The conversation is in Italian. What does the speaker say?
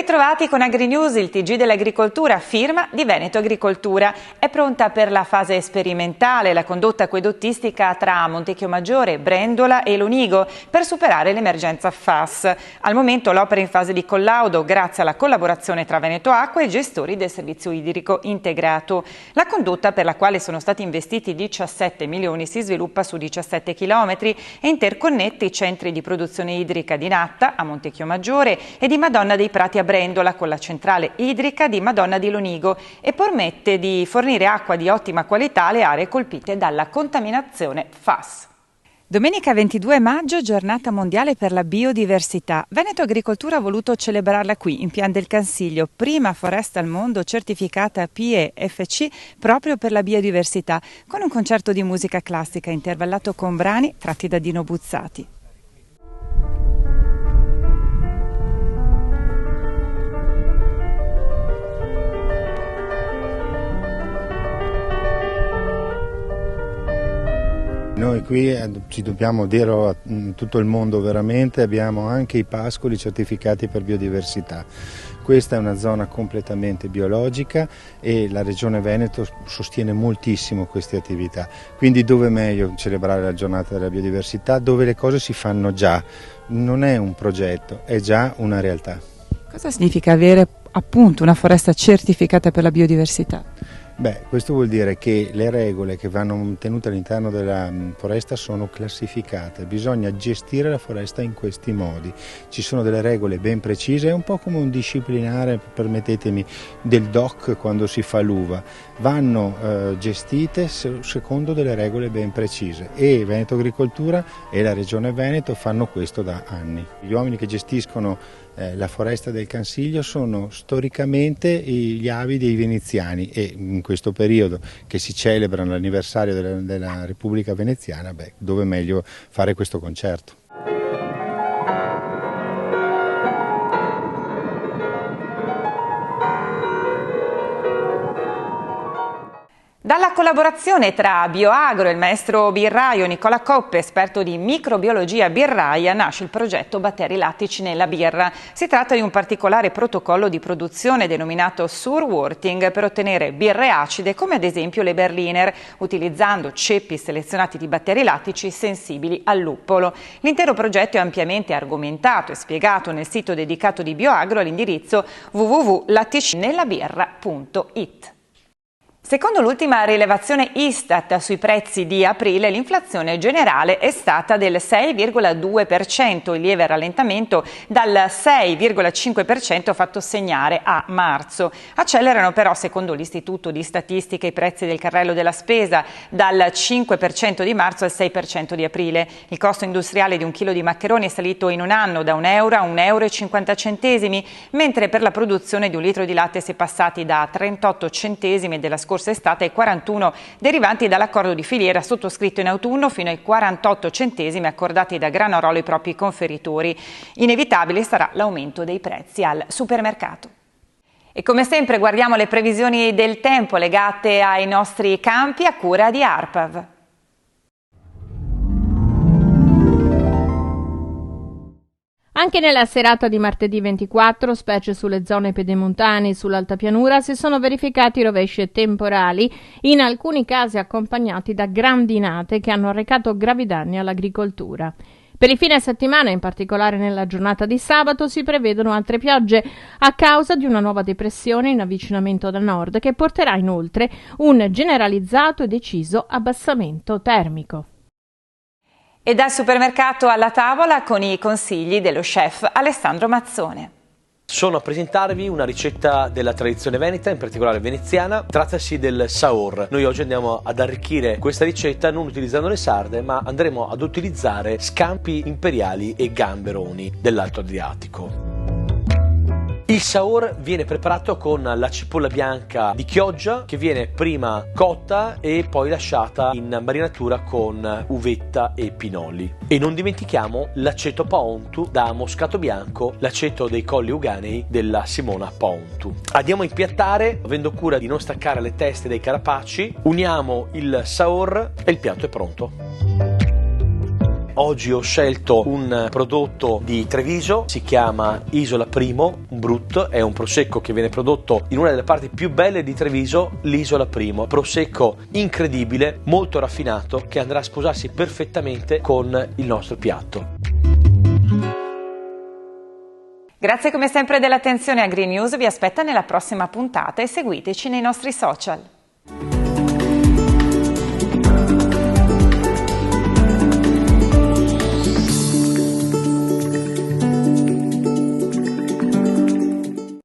ritrovati con AgriNews, il TG dell'agricoltura, firma di Veneto Agricoltura. È pronta per la fase sperimentale la condotta acquedottistica tra Montecchiomaggiore, Brendola e Lonigo per superare l'emergenza FAS. Al momento l'opera è in fase di collaudo grazie alla collaborazione tra Veneto Acqua e i gestori del servizio idrico integrato. La condotta, per la quale sono stati investiti 17 milioni, si sviluppa su 17 chilometri e interconnette i centri di produzione idrica di Natta a Montecchiomaggiore e di Madonna dei Prati a Brendola con la centrale idrica di Madonna di Lonigo e permette di fornire acqua di ottima qualità alle aree colpite dalla contaminazione FAS. Domenica 22 maggio, giornata mondiale per la biodiversità. Veneto Agricoltura ha voluto celebrarla qui, in Pian del Cansiglio, prima foresta al mondo certificata PEFC proprio per la biodiversità, con un concerto di musica classica intervallato con brani tratti da Dino Buzzati. Noi qui ci dobbiamo dire a tutto il mondo veramente, abbiamo anche i pascoli certificati per biodiversità. Questa è una zona completamente biologica e la Regione Veneto sostiene moltissimo queste attività. Quindi dove meglio celebrare la giornata della biodiversità? Dove le cose si fanno già, non è un progetto, è già una realtà. Cosa significa avere appunto una foresta certificata per la biodiversità? Questo vuol dire che le regole che vanno tenute all'interno della foresta sono classificate, bisogna gestire la foresta in questi modi. Ci sono delle regole ben precise, è un po' come un disciplinare, permettetemi, del DOC quando si fa l'uva. Vanno gestite secondo delle regole ben precise e Veneto Agricoltura e la Regione Veneto fanno questo da anni. Gli uomini che gestiscono la foresta del Cansiglio sono storicamente gli avi dei veneziani e in questo periodo che si celebra l'anniversario della Repubblica Veneziana, dove meglio fare questo concerto. Dalla collaborazione tra Bioagro e il maestro birraio Nicola Coppe, esperto di microbiologia birraia, nasce il progetto Batteri lattici nella birra. Si tratta di un particolare protocollo di produzione denominato Surworting per ottenere birre acide come ad esempio le Berliner, utilizzando ceppi selezionati di batteri lattici sensibili al luppolo. L'intero progetto è ampiamente argomentato e spiegato nel sito dedicato di Bioagro all'indirizzo www.latticinellabirra.it. Secondo l'ultima rilevazione Istat sui prezzi di aprile, l'inflazione generale è stata del 6,2%, in lieve rallentamento dal 6,5% fatto segnare a marzo. Accelerano però, secondo l'Istituto di Statistica, i prezzi del carrello della spesa dal 5% di marzo al 6% di aprile. Il costo industriale di un chilo di maccheroni è salito in un anno da €1 a €1,50, mentre per la produzione di un litro di latte si è passati da 38 centesimi della scorsa estate ai 41 derivanti dall'accordo di filiera sottoscritto in autunno fino ai 48 centesimi accordati da Granarolo ai propri conferitori. Inevitabile sarà l'aumento dei prezzi al supermercato. E come sempre guardiamo le previsioni del tempo legate ai nostri campi a cura di ARPAV. Anche nella serata di martedì 24, specie sulle zone pedemontane e sull'altapianura, si sono verificati rovesci e temporali, in alcuni casi accompagnati da grandinate che hanno arrecato gravi danni all'agricoltura. Per il fine settimana, in particolare nella giornata di sabato, si prevedono altre piogge a causa di una nuova depressione in avvicinamento da nord che porterà inoltre un generalizzato e deciso abbassamento termico. E dal supermercato alla tavola con i consigli dello chef Alessandro Mazzone. Sono a presentarvi una ricetta della tradizione veneta, in particolare veneziana. Trattasi del saor. Noi oggi andiamo ad arricchire questa ricetta non utilizzando le sarde, ma andremo ad utilizzare scampi imperiali e gamberoni dell'Alto Adriatico. Il saor viene preparato con la cipolla bianca di Chioggia, che viene prima cotta e poi lasciata in marinatura con uvetta e pinoli. E non dimentichiamo l'aceto Paontu da Moscato Bianco, l'aceto dei Colli Euganei della Simona Paontu. Andiamo a impiattare, avendo cura di non staccare le teste dai carapaci. Uniamo il saor e il piatto è pronto. Oggi ho scelto un prodotto di Treviso, si chiama Isola Primo, un Brut, è un prosecco che viene prodotto in una delle parti più belle di Treviso, l'Isola Primo. Prosecco incredibile, molto raffinato, che andrà a sposarsi perfettamente con il nostro piatto. Grazie come sempre dell'attenzione. Agri News vi aspetta nella prossima puntata e seguiteci nei nostri social.